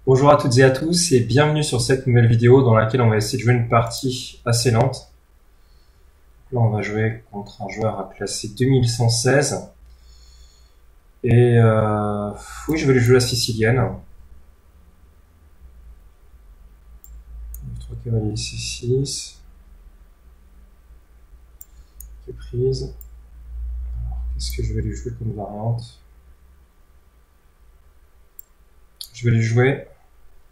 Bonjour à toutes et à tous et bienvenue sur cette nouvelle vidéo dans laquelle on va essayer de jouer une partie assez lente. Là on va jouer contre un joueur à classé 2116 et oui, je vais lui jouer la sicilienne. 3 cavaliers C6 qui est prise. Qu'est-ce que je vais lui jouer comme variante? Je vais lui jouer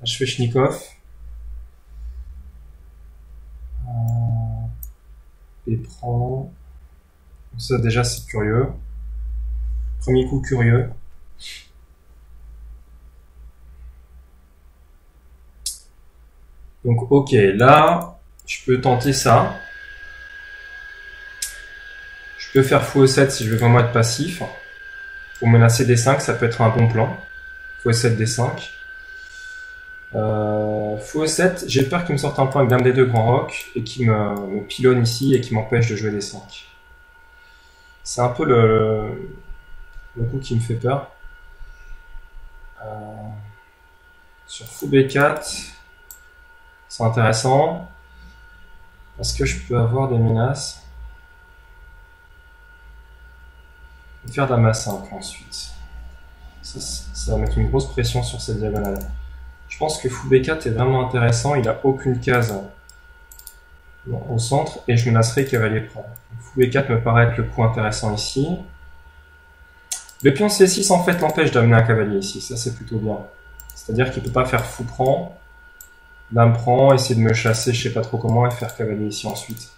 la Sveshnikov. Et prend. Donc ça déjà c'est curieux. Premier coup curieux. Donc ok, là je peux tenter ça. Je peux faire fou E7 si je veux vraiment être passif. Pour menacer D5, ça peut être un bon plan. Fou E7 D5. Fou E7, j'ai peur qu'il me sorte un point avec Dame D2 Grand Roc et qu'il me pilonne ici et qu'il m'empêche de jouer D5. C'est un peu le coup qui me fait peur. Sur Fou B4, c'est intéressant parce que je peux avoir des menaces. Je vais faire Dame A5 ensuite. Ça va mettre une grosse pression sur cette diagonale. Je pense que Fou B4 est vraiment intéressant, il n'a aucune case au centre et je menacerai cavalier prend. Fou B4 me paraît être le coup intéressant ici. Le pion C6 en fait l'empêche d'amener un cavalier ici, ça c'est plutôt bien. C'est-à-dire qu'il ne peut pas faire fou prend, dame prend, essayer de me chasser je sais pas trop comment et faire cavalier ici ensuite.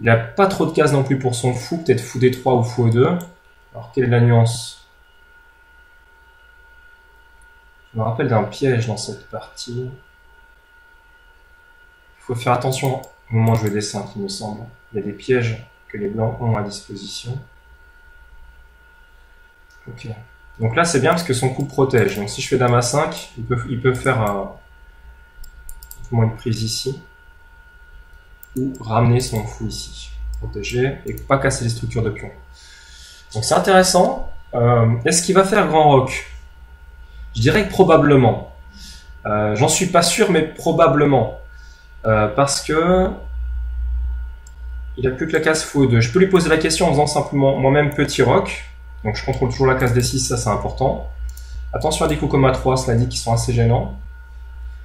Il n'a pas trop de cases non plus pour son fou, peut-être fou D3 ou fou E2. Alors quelle est la nuance? Je me rappelle d'un piège dans cette partie. Il faut faire attention au moment où je joue D5, il me semble. Il y a des pièges que les blancs ont à disposition. Ok. Donc là, c'est bien parce que son coup protège. Donc si je fais Dame A5, il peut faire une prise ici. Ou ramener son fou ici. Protéger et pas casser les structures de pion. Donc c'est intéressant. Est-ce qu'il va faire Grand Roc? Je dirais que probablement. J'en suis pas sûr, mais probablement. Parce que il a plus que la case fou E2. Je peux lui poser la question en faisant simplement moi-même petit roc. Donc je contrôle toujours la case D6, ça c'est important. Attention à des coups comme A3, cela dit, qui sont assez gênants.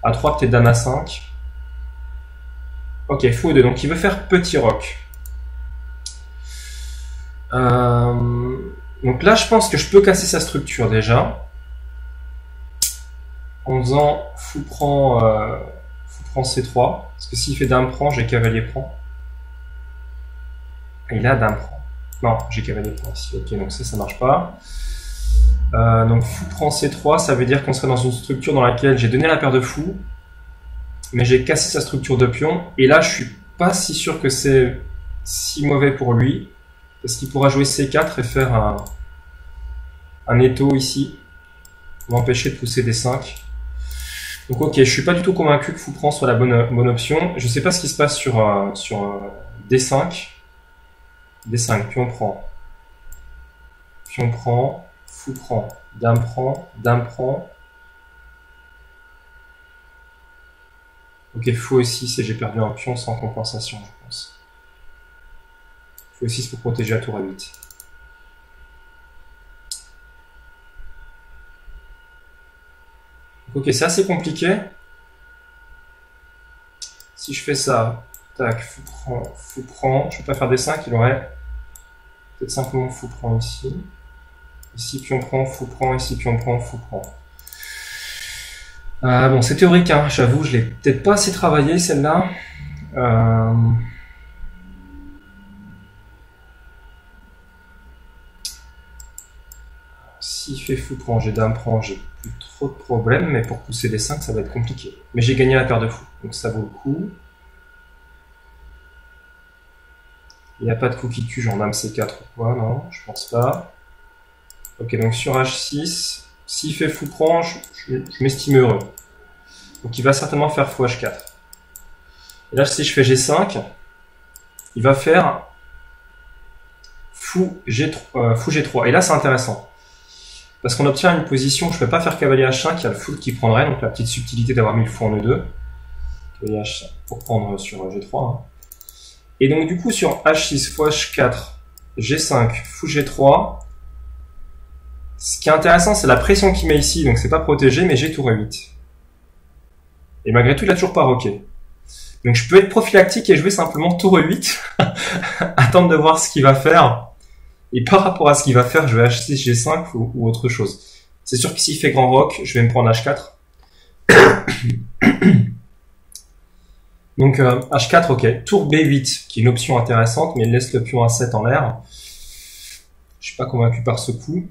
A3, peut-être Dame A5. Ok, fou E2, donc il veut faire petit roc. Donc là, je pense que je peux casser sa structure déjà. En faisant fou prend C3. Parce que s'il fait Dame prend, j'ai cavalier prend. Et là, Dame prend. Non, j'ai cavalier prend ici. Ok, donc ça marche pas. Donc fou prend C3, ça veut dire qu'on serait dans une structure dans laquelle j'ai donné la paire de fous, mais j'ai cassé sa structure de pion. Et là, je suis pas si sûr que c'est si mauvais pour lui, parce qu'il pourra jouer C4 et faire un étau ici, pour m'empêcher de pousser D5. Donc ok, je suis pas du tout convaincu que fou prend soit la bonne option. Je sais pas ce qui se passe sur D5. D5, pion prend, fou prend, dame prend. Ok, fou E6 et j'ai perdu un pion sans compensation, je pense. Fou E6 pour protéger la tour A8. Ok, c'est assez compliqué. Si je fais ça, tac, fou prend, je ne vais pas faire D5, il aurait peut-être simplement fou prend ici. Ici pion prend, fou prend, ici pion prend, fou prend. Bon, c'est théorique, hein, j'avoue, je l'ai peut-être pas assez travaillé celle-là. S'il fait fou prend, j'ai dame prend, j'ai plus trop de problèmes, mais pour pousser les 5, ça va être compliqué. Mais j'ai gagné la paire de fou, donc ça vaut le coup. Il n'y a pas de coup qui tue, genre dame C4 ou quoi, non, je pense pas. Ok, donc sur H6, s'il fait fou prend, je m'estime heureux. Donc il va certainement faire fou H4. Et là, si je fais G5, il va faire fou G3. Et là, c'est intéressant. parce qu'on obtient une position, je ne peux pas faire cavalier H5, il y a le full qui prendrait, donc la petite subtilité d'avoir mis le fou en E2. Cavalier H5 pour prendre sur G3. Hein. Et donc du coup sur H6 fois H4, G5, fou G3, ce qui est intéressant c'est la pression qu'il met ici, donc c'est pas protégé, mais j'ai tour E8. Et malgré tout il a toujours pas roqué. Donc je peux être prophylactique et jouer simplement tour E8, attendre de voir ce qu'il va faire. Et par rapport à ce qu'il va faire, je vais H6, G5 ou autre chose. C'est sûr que s'il fait grand rock, je vais me prendre H4. Donc H4, ok. Tour B8, qui est une option intéressante, mais il laisse le pion A7 en l'air. Je suis pas convaincu par ce coup.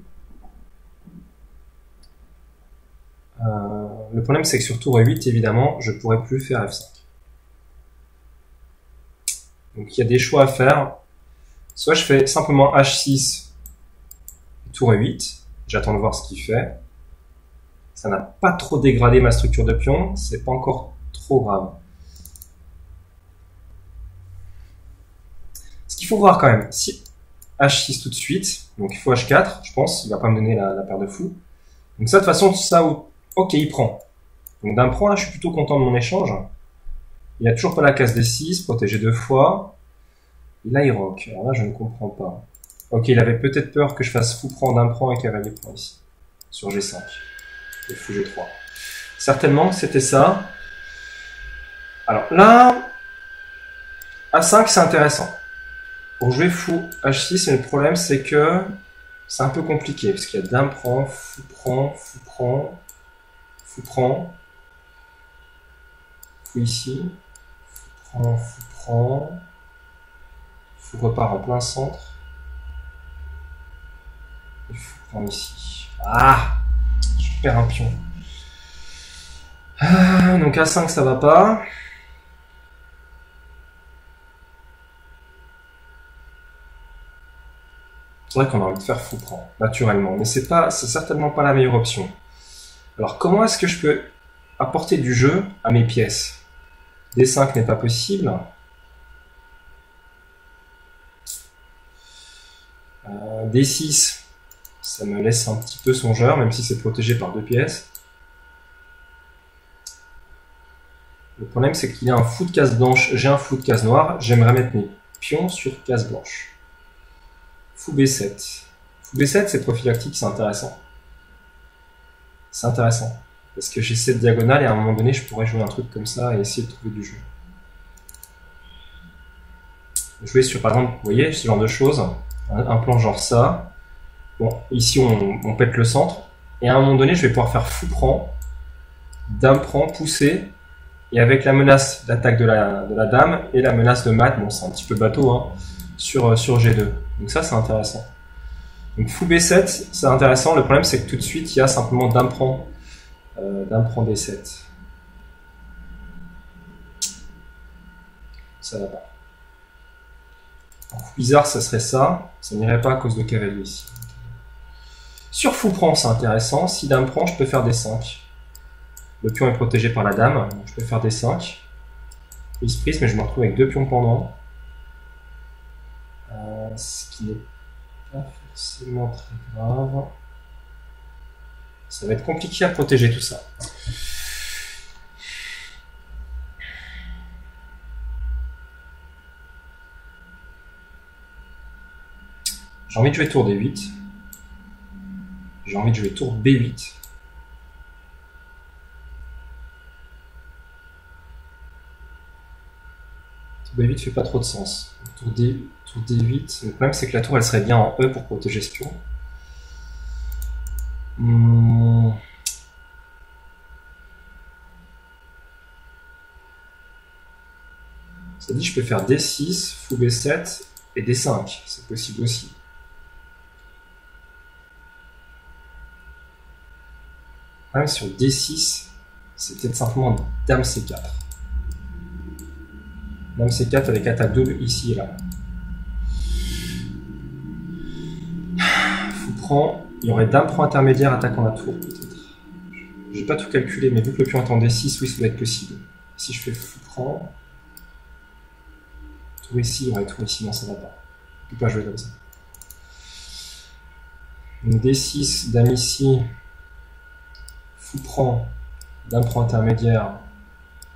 Le problème, c'est que sur tour E8, évidemment, je pourrais plus faire F5. Donc il y a des choix à faire. Soit je fais simplement H6, tour E8. J'attends de voir ce qu'il fait. Ça n'a pas trop dégradé ma structure de pion. C'est pas encore trop grave. Ce qu'il faut voir quand même, si H6 tout de suite, donc il faut H4, je pense, il va pas me donner la paire de fous. Donc ça, de toute façon, ça, ok, il prend. Donc d'un prend, là, je suis plutôt content de mon échange. Il n'y a toujours pas la case D6, protégé 2 fois. Et là, il rock. Alors là, je ne comprends pas. Ok, il avait peut-être peur que je fasse fou prend d'un prend et cavalier prend ici. Sur G5. Et fou G3. Certainement, c'était ça. Alors là, A5, c'est intéressant. Pour jouer fou H6, le problème c'est que c'est un peu compliqué, parce qu'il y a dame prend, fou prend, fou prend, fou prend, fou ici, fou prend, fou repart en plein centre, et fou prend ici. Ah, je perds un pion. Donc A5 ça va pas. C'est vrai qu'on a envie de faire fou prend, naturellement, mais c'est certainement pas la meilleure option. Alors comment est-ce que je peux apporter du jeu à mes pièces? D5 n'est pas possible. D6, ça me laisse un petit peu songeur, même si c'est protégé par 2 pièces. Le problème c'est qu'il y a un fou de case blanche, j'ai un fou de case noire, j'aimerais mettre mes pions sur case blanche. Fou B7. Fou B7, c'est prophylactique, c'est intéressant. C'est intéressant. Parce que j'ai cette diagonale et à un moment donné, je pourrais jouer un truc comme ça et essayer de trouver du jeu. Jouer sur, par exemple, vous voyez, ce genre de choses. Un plan genre ça. Bon, ici, on pète le centre. Et à un moment donné, je vais pouvoir faire fou prend, dame prend, pousser. Et avec la menace d'attaque de la dame et la menace de mat, bon, c'est un petit peu bateau, hein, sur G2. Donc ça, c'est intéressant. Donc fou B7, c'est intéressant. Le problème, c'est que tout de suite, il y a simplement dame prend D7. Ça va pas. Alors, bizarre, ça serait ça. Ça n'irait pas à cause de cavalier ici. Sur fou prend, c'est intéressant. Si dame prend, je peux faire D5. Le pion est protégé par la dame, donc je peux faire D5. Prise prise, mais je me retrouve avec 2 pions pendant. Ce qui n'est pas forcément très grave. Ça va être compliqué à protéger tout ça. J'ai envie de jouer tour D8. J'ai envie de jouer tour B8. Tour B8 fait pas trop de sens. Tour D8. Le problème c'est que la tour elle serait bien en E pour protéger ce pion. Ça dit je peux faire D6, fou B7 et D5. C'est possible aussi. Le problème sur D6, c'est peut-être simplement dame C4. Dame C4 avec attaque double ici et là. Fou prend, il y aurait dame prend intermédiaire, attaquant la tour peut-être. J'ai pas tout calculé, mais vu que le pion est en D6, oui, ça va être possible. Si je fais fou prend, tour ici, il y aurait tour ici, non, ça va pas. Je peux pas jouer comme ça. Donc D6, dame ici, fou prend, dame prend intermédiaire,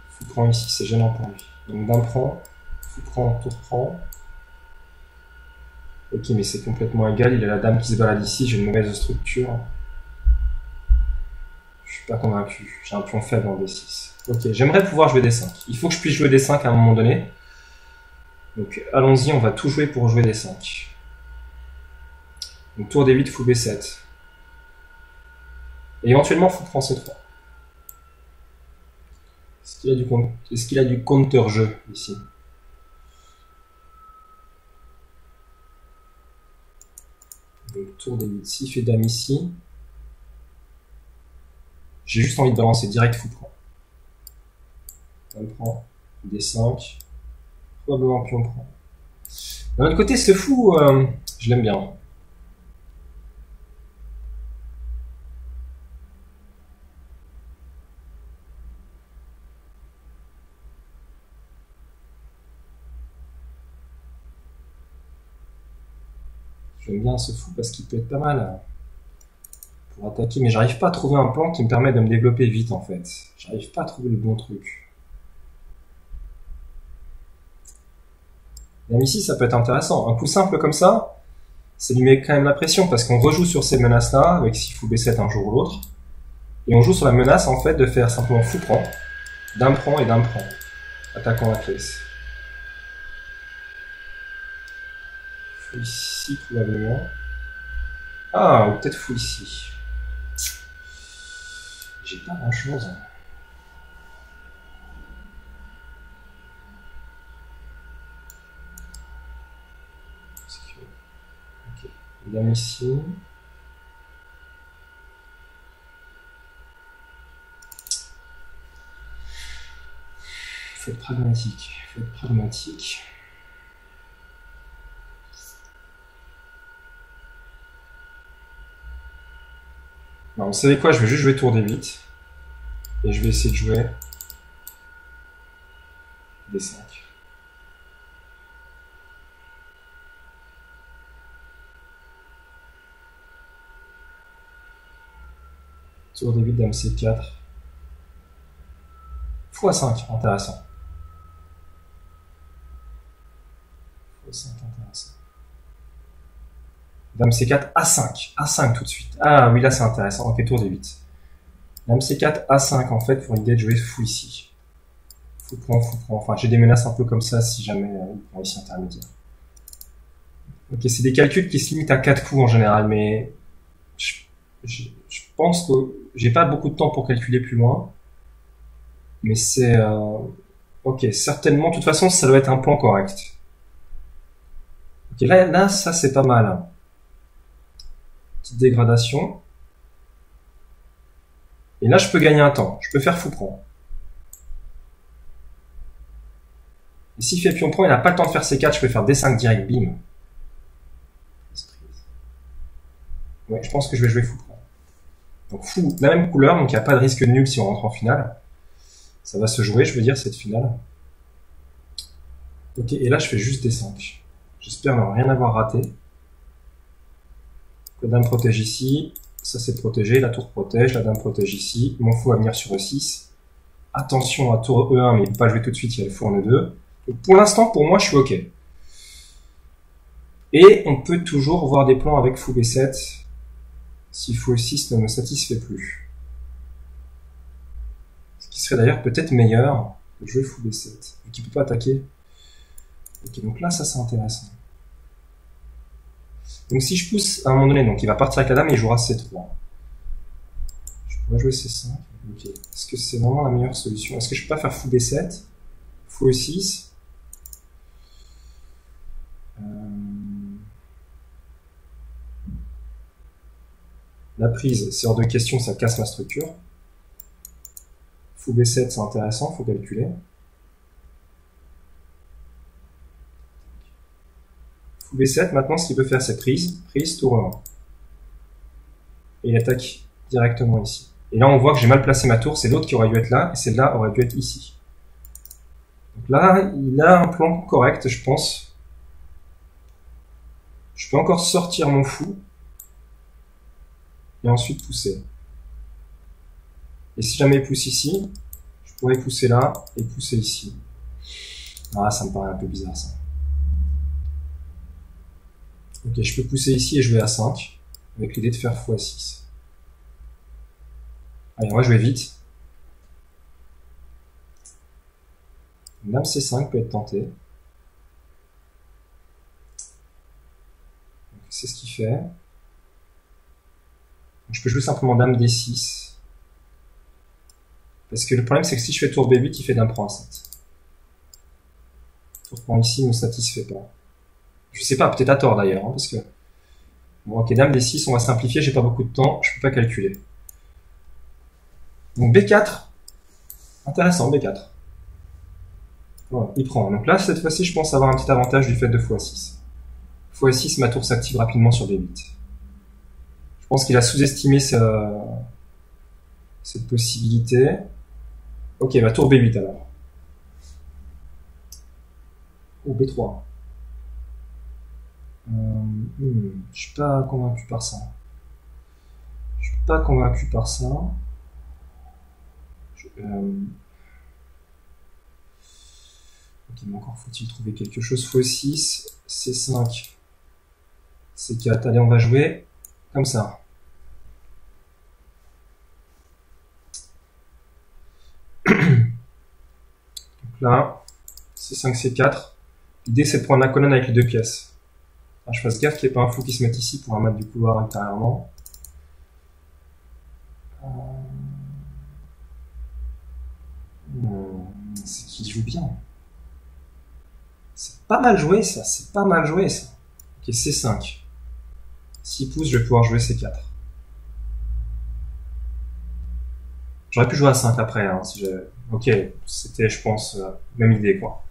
fou prend ici, c'est gênant pour lui. Donc dame prend, fou prend, tour prend. Ok, mais c'est complètement égal, il a la dame qui se balade ici, j'ai une mauvaise structure. Je suis pas convaincu, j'ai un pion faible en D6. Ok, j'aimerais pouvoir jouer D5. Il faut que je puisse jouer D5 à un moment donné. Donc allons-y, on va tout jouer pour jouer D5. Donc tour D8, fou B7. Et éventuellement, fou prend C3. Est-ce qu'il a du counter-jeu ici? Donc tour D8, s'il fait dame ici, j'ai juste envie de balancer direct fou prend. Dame prend, D5, probablement pion prend. D'un autre côté, ce fou, je l'aime bien. J'aime bien ce fou parce qu'il peut être pas mal pour attaquer, mais j'arrive pas à trouver un plan qui me permet de me développer vite en fait. J'arrive pas à trouver le bon truc. Même ici, ça peut être intéressant. Un coup simple comme ça lui met quand même la pression parce qu'on rejoue sur ces menaces-là avec si fou B7 un jour ou l'autre. Et on joue sur la menace en fait de faire simplement fou prend, dame prend et dame prend, attaquant la pièce. Fou ici probablement. Ah, ou peut-être fou ici. J'ai pas grand chose. Ok. Dame ici. Faut être pragmatique. Faut être pragmatique. Non, vous savez quoi, je vais juste jouer tour D8. Et je vais essayer de jouer D5. Tour D8, dame C4. Fou A5, intéressant. Fou A5, intéressant. Dame C4, A5. A5 tout de suite. Ah oui, là c'est intéressant. Ok, tour D8. Dame C4, A5 en fait pour l'idée de jouer fou ici. Fou prend, fou prend. Enfin, j'ai des menaces un peu comme ça si jamais il prend ici intermédiaire. Ok, c'est des calculs qui se limitent à 4 coups en général, mais je pense que j'ai pas beaucoup de temps pour calculer plus loin. Mais c'est... ok, certainement. De toute façon, ça doit être un plan correct. Ok, là ça c'est pas mal. Petite dégradation. Et là, je peux gagner un temps. Je peux faire fou prend. Et s'il fait pion prend, il n'a pas le temps de faire C4, je peux faire D5 direct, bim. Ouais, je pense que je vais jouer fou prend. Donc fou, la même couleur, donc il n'y a pas de risque nul si on rentre en finale. Ça va se jouer, je veux dire, cette finale. Ok, et là, je fais juste D5. J'espère ne rien avoir raté. La dame protège ici. Ça, c'est protégé. La tour protège. La dame protège ici. Mon fou va venir sur E6. Attention à tour E1, mais il ne peut pas jouer tout de suite, il y a le fou en E2. Donc, pour l'instant, pour moi, je suis OK. Et on peut toujours voir des plans avec fou B7 si fou E6 ne me satisfait plus. Ce qui serait d'ailleurs peut-être meilleur que jouer fou B7. Et qui ne peut pas attaquer. Ok, donc là, ça c'est intéressant. Donc si je pousse à un moment donné, donc il va partir avec la dame et il jouera C3. Je pourrais jouer C5. Ok. Est-ce que c'est vraiment la meilleure solution? Est-ce que je peux pas faire fou B7, fou E6? La prise, c'est hors de question, ça casse ma structure. Fou B7, c'est intéressant, faut calculer. Fou B7, maintenant ce qu'il peut faire c'est prise, tour 1. Et il attaque directement ici. Et là on voit que j'ai mal placé ma tour, c'est l'autre qui aurait dû être là, et celle-là aurait dû être ici. Donc là, il a un plan correct, je pense. Je peux encore sortir mon fou. et ensuite pousser. Et si jamais il pousse ici, je pourrais pousser là et pousser ici. Ah, ça me paraît un peu bizarre ça. Ok, je peux pousser ici et jouer à 5, avec l'idée de faire x6. Allez, on va jouer vite. Dame C5 peut être tentée. C'est ce qu'il fait. Je peux jouer simplement Dame D6. Parce que le problème c'est que si je fais tour B8, il fait Dame prend A7. Tour prend ici ne me satisfait pas. Je sais pas, peut-être à tort d'ailleurs, hein, parce que... Bon, ok, Dame D6, on va simplifier, j'ai pas beaucoup de temps, je peux pas calculer. Donc B4. Intéressant, B4. Voilà, il prend. Donc là, cette fois-ci, je pense avoir un petit avantage du fait de x6. x6, ma tour s'active rapidement sur B8. Je pense qu'il a sous-estimé cette possibilité. Ok, ma tour B8 alors. Ou B3. Je suis pas convaincu par ça. Je suis pas convaincu par ça. Ok, mais encore faut-il trouver quelque chose. x6, C5, C4. Allez, on va jouer comme ça. Donc là, C5, C4. L'idée, c'est de prendre la colonne avec les deux pièces. Enfin, je fasse gaffe qu'il n'y ait pas un fou qui se mette ici pour abattre du couloir intérieurement. C'est qu'il joue bien. C'est pas mal joué ça, c'est pas mal joué ça. Ok, C5. S'il pousse, je vais pouvoir jouer C4. J'aurais pu jouer à 5 après, hein, si j'ai... Ok, c'était, je pense, même idée, quoi.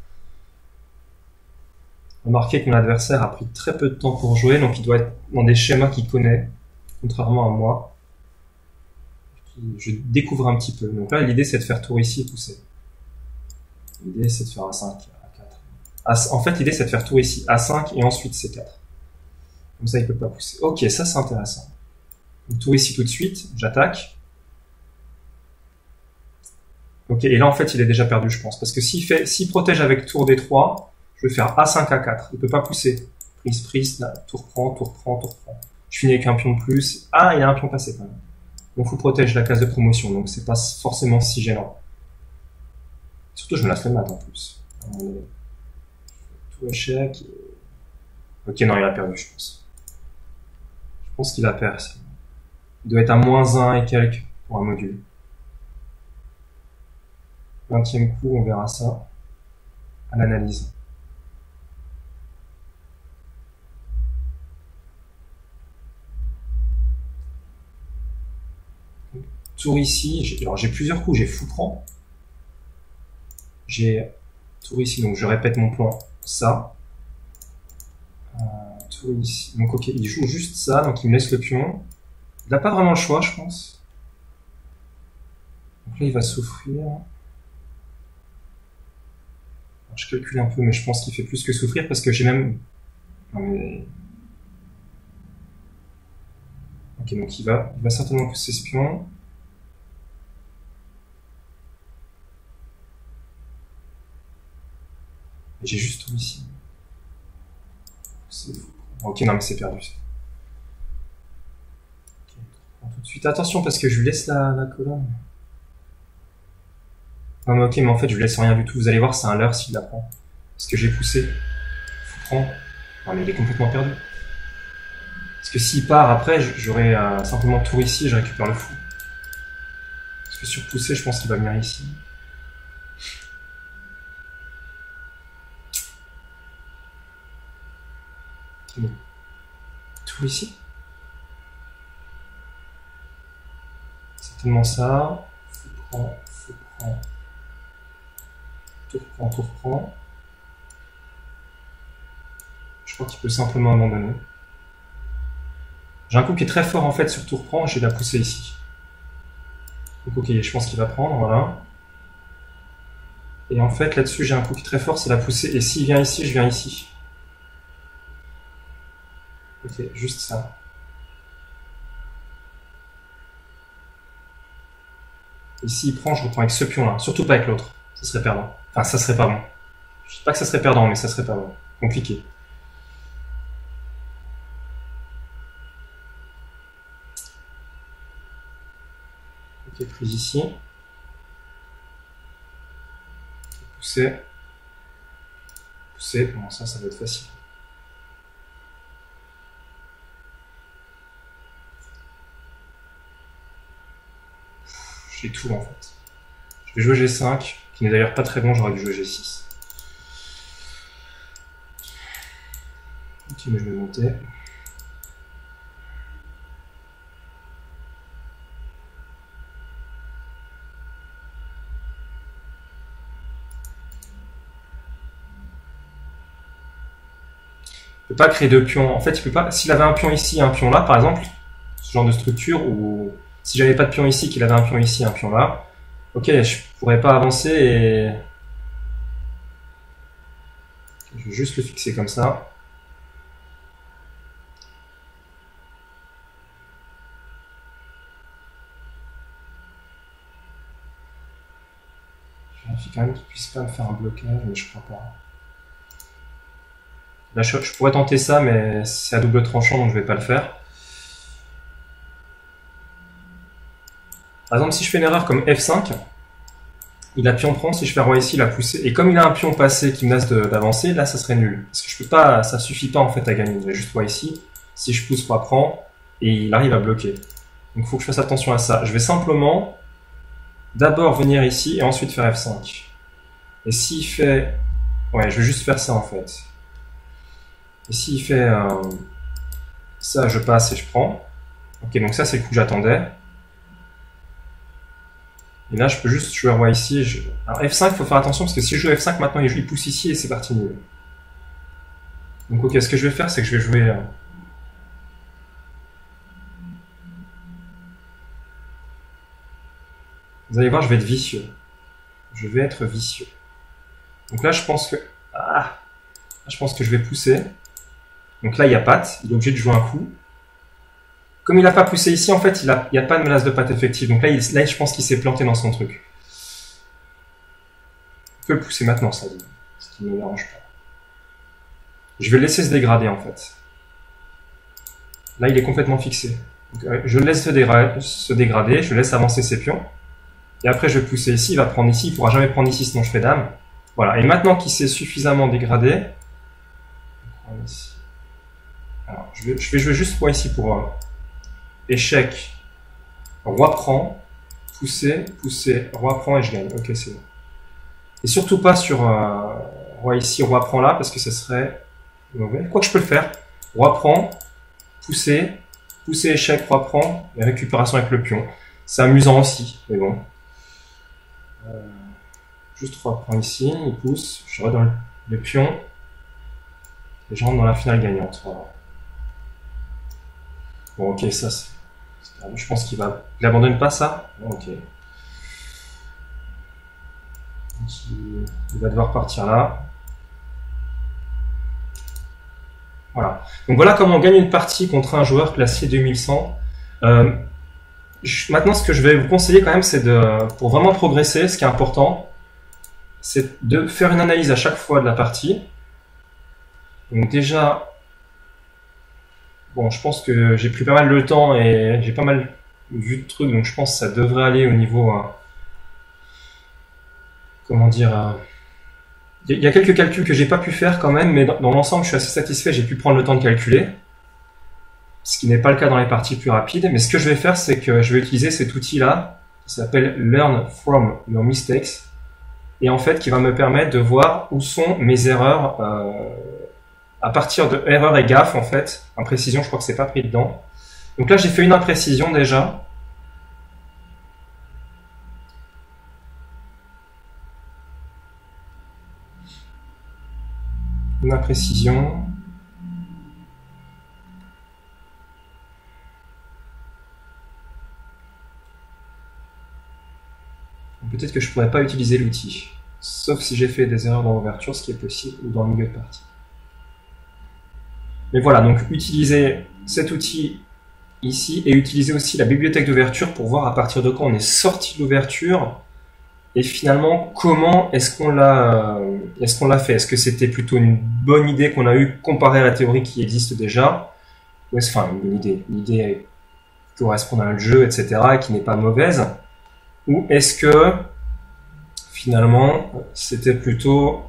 Remarquez que mon adversaire a pris très peu de temps pour jouer, donc il doit être dans des schémas qu'il connaît, contrairement à moi. Je découvre un petit peu. Donc là, l'idée, c'est de faire tour ici et pousser. L'idée, c'est de faire A5, A4. En fait, l'idée, c'est de faire tour ici, A5 et ensuite C4. Comme ça, il peut pas pousser. Ok, ça, c'est intéressant. Donc, tour ici tout de suite, j'attaque. Ok, et là, en fait, il est déjà perdu, je pense. Parce que s'il protège avec tour D3, je vais faire A5, A4. Il peut pas pousser. Prise, prise, là, tour prend, tour prend, tour prend. Je finis avec un pion de plus. Ah, il y a un pion passé quand même. Donc, faut protéger la case de promotion. Donc, c'est pas forcément si gênant. Surtout, je me laisse le mat en plus. Tout échec. Ok, non, il a perdu, je pense. Je pense qu'il a perdu. Il doit être à -1 et quelques pour un module. 20e coup, on verra ça à l'analyse. Tour ici, alors j'ai plusieurs coups, j'ai fou prend. J'ai tour ici, donc je répète mon plan, ça. Tour ici, donc ok, il joue juste ça, donc il me laisse le pion. Il n'a pas vraiment le choix, je pense. Donc là, il va souffrir. Alors, je calcule un peu, mais je pense qu'il fait plus que souffrir parce que j'ai même... Non, mais... Ok, donc il va certainement pousser ce pion. J'ai juste tout ici. Ok, non, mais c'est perdu. Okay, tout de suite. Attention, parce que je lui laisse la colonne. Non, mais ok, mais en fait, je lui laisse rien du tout. Vous allez voir, c'est un leurre s'il la prend. Parce que j'ai poussé. Faut prendre. Non, mais il est complètement perdu. Parce que s'il part après, j'aurai simplement tour ici et je récupère le fou. Parce que sur pousser, je pense qu'il va venir ici. Mais... Tour ici. Certainement ça. Fou prend, fou prend. Tour prend, tour prend. Je crois qu'il peut simplement abandonner. J'ai un coup qui est très fort en fait sur tour prend, je vais la pousser ici. Donc ok, je pense qu'il va prendre, voilà. Et en fait là-dessus j'ai un coup qui est très fort, c'est la pousser. Et s'il vient ici, je viens ici. Ok, juste ça. Et s'il prend, je reprends avec ce pion-là. Surtout pas avec l'autre. Ça serait perdant. Enfin, ça serait pas bon. Je dis pas que ça serait perdant, mais ça serait pas bon. Compliqué. Ok, prise ici. Pousser. Pousser. Bon, ça va être facile. J'ai tout en fait. Je vais jouer G5, qui n'est d'ailleurs pas très bon, j'aurais dû jouer G6. Ok, mais je vais monter. Il peut pas créer deux pions. En fait, il peut pas. S'il avait un pion ici et un pion là, par exemple, ce genre de structure, ou si j'avais pas de pion ici, qu'il avait un pion ici et un pion là, ok, je pourrais pas avancer et je vais juste le fixer comme ça. Je vérifie quand même qu'il puisse pas me faire un blocage, mais je crois pas. Là, je pourrais tenter ça, mais c'est à double tranchant, donc je vais pas le faire. Par exemple, si je fais une erreur comme F5, il a pion prend, si je fais roi ici, il a poussé. Et comme il a un pion passé qui menace d'avancer, là, ça serait nul. Parce que je peux pas, ça suffit pas en fait à gagner. J'ai juste roi ici. Si je pousse, roi prend, et il arrive à bloquer. Donc il faut que je fasse attention à ça. Je vais simplement d'abord venir ici et ensuite faire F5. Et s'il fait... Ouais, je vais juste faire ça en fait. Et s'il fait ça, je passe et je prends. Ok, donc ça c'est le coup que j'attendais. Et là, je peux juste jouer roi ici. Alors F5, il faut faire attention parce que si je joue F5, maintenant il pousse ici et c'est parti nul. Donc ok, ce que je vais faire, c'est que je vais jouer... Vous allez voir, je vais être vicieux. Je vais être vicieux. Donc là, je pense que... Ah, je pense que je vais pousser. Donc là, il y a patte. Il est obligé de jouer un coup. Comme il n'a pas poussé ici, en fait, il n'y a pas de menace de patte effective. Donc là, je pense qu'il s'est planté dans son truc. Il peut le pousser maintenant, ça dit. Ce qui ne me dérange pas. Je vais le laisser se dégrader, en fait. Là, il est complètement fixé. Donc, je le laisse se dégrader. Je laisse avancer ses pions. Et après, je vais pousser ici. Il va prendre ici. Il ne pourra jamais prendre ici, sinon je fais dame. Voilà. Et maintenant qu'il s'est suffisamment dégradé... Alors, je vais jouer juste roi ici pour... échec, roi prend, pousser, pousser, roi prend et je gagne. Ok, c'est bon. Et surtout pas sur roi ici, roi prend là, parce que ce serait mauvais. Quoi que je peux le faire. Roi prend, pousser, pousser, échec, roi prend, et récupération avec le pion. C'est amusant aussi, mais bon. Juste roi prend ici, il pousse, je redonne le pion, et je rentre dans la finale gagnante. Voilà. Bon, ok, ça c'est... Je pense qu'il va... Il abandonne pas ça? Ok. Il va devoir partir là. Voilà. Donc voilà comment on gagne une partie contre un joueur classé 2100. Maintenant, ce que je vais vous conseiller quand même, c'est pour vraiment progresser, ce qui est important, c'est de faire une analyse à chaque fois de la partie. Donc déjà... Bon, je pense que j'ai pris pas mal de temps et j'ai pas mal vu de trucs, donc je pense que ça devrait aller au niveau... comment dire... Il y a quelques calculs que j'ai pas pu faire quand même, mais dans l'ensemble, je suis assez satisfait, j'ai pu prendre le temps de calculer. Ce qui n'est pas le cas dans les parties plus rapides. Mais ce que je vais faire, c'est que je vais utiliser cet outil-là, qui s'appelle Learn from your mistakes, et en fait, qui va me permettre de voir où sont mes erreurs... à partir de erreur et gaffe, en fait, imprécision, je crois que c'est pas pris dedans. Donc là, j'ai fait une imprécision déjà. Une imprécision. Peut-être que je pourrais pas utiliser l'outil. Sauf si j'ai fait des erreurs dans l'ouverture, ce qui est possible, ou dans le milieu de partie. Mais voilà, donc utiliser cet outil ici et utiliser aussi la bibliothèque d'ouverture pour voir à partir de quand on est sorti de l'ouverture et finalement comment est-ce qu'on l'a fait. Est-ce que c'était plutôt une bonne idée qu'on a eue comparée à la théorie qui existe déjà, ou est-ce enfin une bonne idée, une idée qui correspond à un jeu, etc. et qui n'est pas mauvaise, ou est-ce que finalement c'était plutôt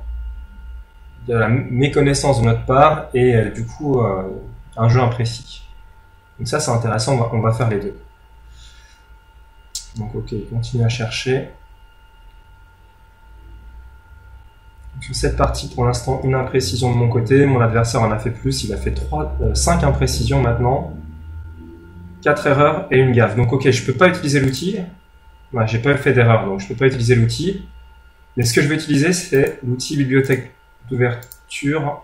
de la méconnaissance de notre part et du coup un jeu imprécis. Donc ça c'est intéressant, on va faire les deux. Donc ok, continue à chercher. Donc, sur cette partie pour l'instant une imprécision de mon côté, mon adversaire en a fait plus, il a fait 5 imprécisions maintenant, 4 erreurs et une gaffe. Donc ok, je peux pas utiliser l'outil, ouais, j'ai pas fait d'erreur donc je peux pas utiliser l'outil, mais ce que je vais utiliser c'est l'outil bibliothèque d'ouverture,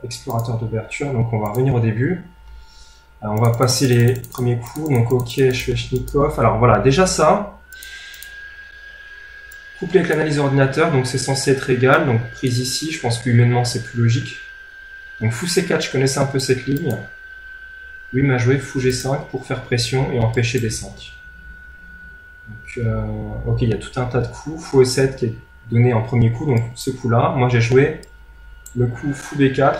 explorateur d'ouverture. Donc on va revenir au début. On va passer les premiers coups. Donc ok, Sveshnikov. Alors voilà, déjà ça. Couplé avec l'analyse ordinateur, donc c'est censé être égal. Donc prise ici, je pense que humainement c'est plus logique. Donc fou C4, je connaissais un peu cette ligne. Lui m'a joué fou G5 pour faire pression et empêcher D5. Donc ok, il y a tout un tas de coups. Fou E7 qui est donné en premier coup, donc ce coup-là. Moi j'ai joué le coup fou B4,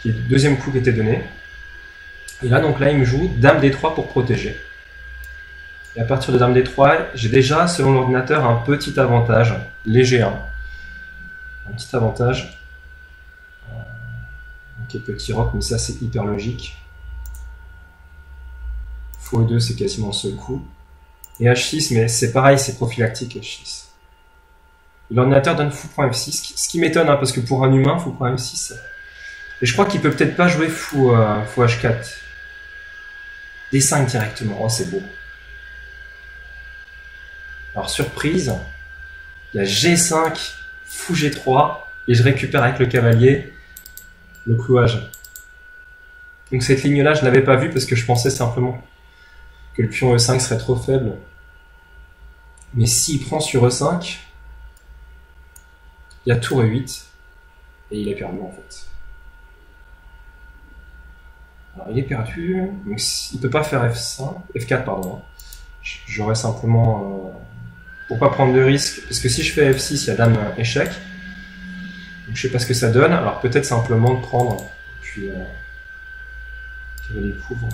qui est le deuxième coup qui était donné. Et là, donc là, il me joue dame D3 pour protéger. Et à partir de dame D3, j'ai déjà, selon l'ordinateur, un petit avantage, léger 1. Un petit avantage. Ok, petit roc, mais ça c'est hyper logique. Fou E2, c'est quasiment ce coup. Et H6, mais c'est pareil, c'est prophylactique H6. L'ordinateur donne fou prend F6, ce qui m'étonne, hein, parce que pour un humain, fou prend F6. Et je crois qu'il peut peut-être pas jouer fou H4. D5 directement, oh c'est beau. Alors surprise, il y a G5, fou G3, et je récupère avec le cavalier le clouage. Donc cette ligne-là, je ne l'avais pas vue parce que je pensais simplement que le pion E5 serait trop faible. Mais s'il prend sur E5, il y a tour E8, et il est perdu en fait. Alors il est perdu, donc il ne peut pas faire F4, pardon. J'aurais simplement... pour pas prendre de risque, parce que si je fais F6, il y a dame échec. Donc je sais pas ce que ça donne, alors peut-être simplement de prendre, puis cavalier couvre,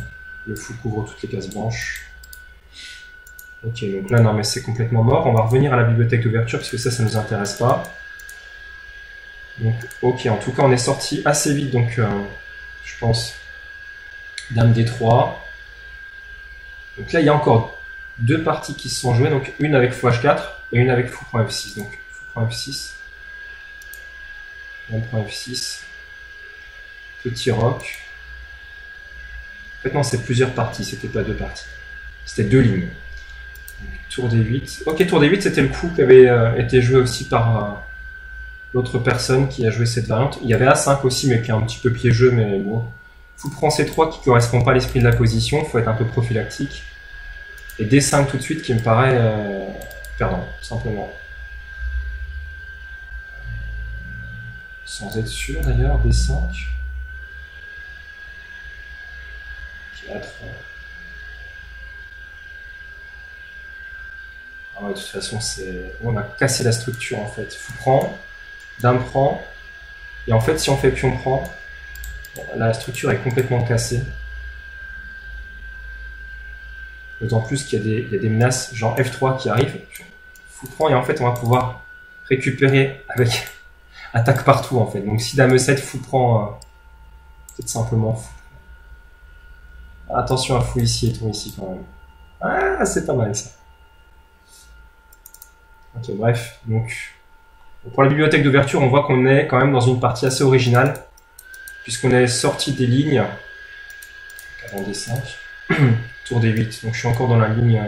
le fou couvre toutes les cases blanches. Ok, donc là non mais c'est complètement mort, on va revenir à la bibliothèque d'ouverture, parce que ça nous intéresse pas. Donc ok, en tout cas on est sorti assez vite, donc je pense dame D3. Donc là il y a encore deux parties qui se sont jouées, donc une avec fou H4 et une avec fou prend F6. Donc fou prend F6, dame prend F6, petit roc. En fait non, c'est plusieurs parties, c'était pas deux parties, c'était deux lignes. Donc, tour D8. Ok, tour D8 c'était le coup qui avait été joué aussi par l'autre personne qui a joué cette variante. Il y avait A5 aussi, mais qui est un petit peu piégeux, mais bon. Fou prend C3 qui correspond pas à l'esprit de la position, il faut être un peu prophylactique. Et D5 tout de suite qui me paraît perdant, simplement. Sans être sûr d'ailleurs, D5. Qui a 3. Ah ouais, de toute façon, on a cassé la structure en fait. Fou prend, dame prend, et en fait, si on fait pion prend, la structure est complètement cassée. D'autant plus qu'il y a des menaces genre F3 qui arrivent. Fou prend et en fait on va pouvoir récupérer avec attaque partout en fait. Donc si dame E7, fou prend, peut-être simplement fou. Attention à fou ici et tour ici quand même. Ah, c'est pas mal ça. Ok, bref. Donc pour la bibliothèque d'ouverture, on voit qu'on est quand même dans une partie assez originale, puisqu'on est sorti des lignes. Avant D5. Tour D8, donc je suis encore dans la ligne,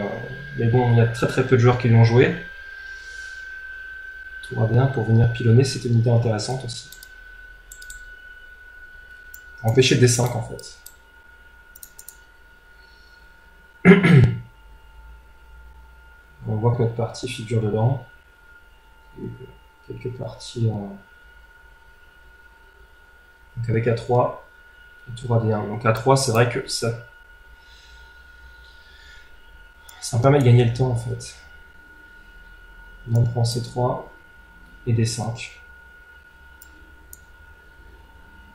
mais bon, il y a très peu de joueurs qui l'ont joué. Tour A1 pour venir pilonner, c'était une idée intéressante aussi. Empêcher D5 en fait. On voit que notre partie figure dedans. Quelques parties donc avec A3 tour à D1. Donc à 3, c'est vrai que ça me permet de gagner le temps en fait. On prend C3 et D5.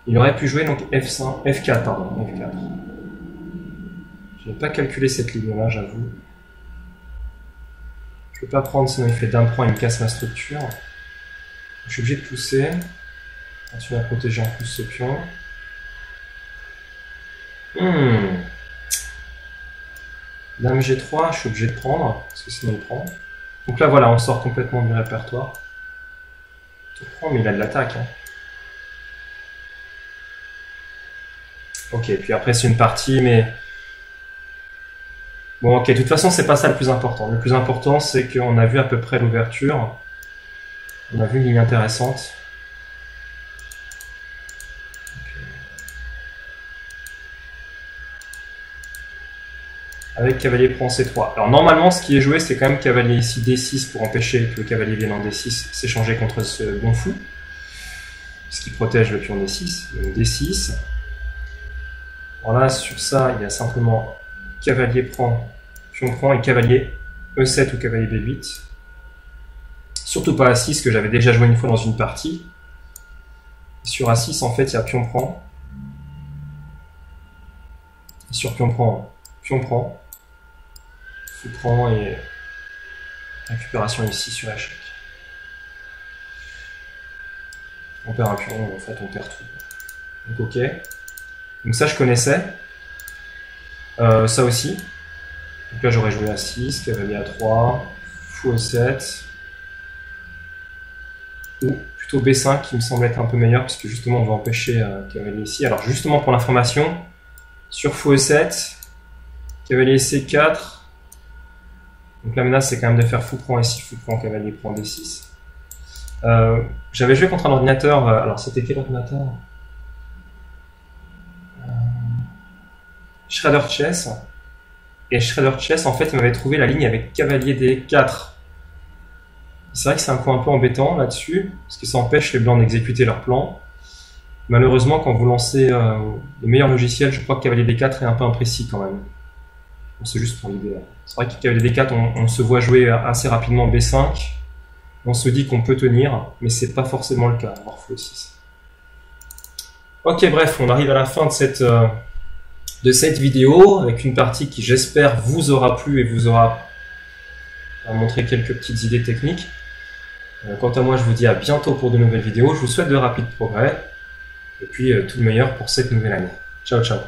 Il aurait pu jouer donc F5, F4, pardon, F4. Je n'ai pas calculé cette ligne-là, j'avoue. Je ne peux pas prendre, sinon il fait Dame prend, il me casse ma structure. Je suis obligé de pousser. Continuer à protéger en plus ce pion. Dame G3, je suis obligé de prendre, parce que sinon il prend. Donc là voilà, on sort complètement du répertoire. Tout prend, mais il a de l'attaque. Hein. Ok, puis après c'est une partie, mais... Bon ok, de toute façon c'est pas ça le plus important. Le plus important c'est qu'on a vu à peu près l'ouverture. On a vu une ligne intéressante. Avec cavalier prend C3. Alors normalement ce qui est joué c'est quand même cavalier ici D6 pour empêcher que le cavalier vienne en D6 s'échanger contre ce bon fou. Ce qui protège le pion D6. Donc D6. Alors là sur ça il y a simplement cavalier prend, pion prend et cavalier E7 ou cavalier B8. Surtout pas A6 que j'avais déjà joué une fois dans une partie. Et sur A6 en fait il y a pion prend. Et sur pion prend, fou prend et récupération ici sur échec. On perd un pion, en fait on perd tout. Donc ok. Donc ça je connaissais. Ça aussi. Donc là j'aurais joué A6, cavalier A3, fou E7. Ou plutôt B5 qui me semble être un peu meilleur puisque justement on va empêcher cavalier ici. Alors justement pour l'information, sur fou E7, cavalier C4. Donc la menace c'est quand même de faire fou prend ici, fou prend, cavalier prend D6. J'avais joué contre un ordinateur, alors c'était quel ordinateur? Shredder Chess. Et Shredder Chess en fait il m'avait trouvé la ligne avec cavalier D4. C'est vrai que c'est un point un peu embêtant là-dessus, parce que ça empêche les blancs d'exécuter leur plan. Malheureusement, quand vous lancez le meilleur logiciel, je crois que cavalier D4 est un peu imprécis quand même. Bon, c'est juste pour l'idée. C'est vrai que cavalier D4, on se voit jouer assez rapidement B5. On se dit qu'on peut tenir, mais c'est pas forcément le cas. Alors, fou E6. Ok, bref, on arrive à la fin de cette vidéo, avec une partie qui, j'espère, vous aura plu et vous aura montré quelques petites idées techniques. Quant à moi, je vous dis à bientôt pour de nouvelles vidéos. Je vous souhaite de rapides progrès et puis tout le meilleur pour cette nouvelle année. Ciao, ciao.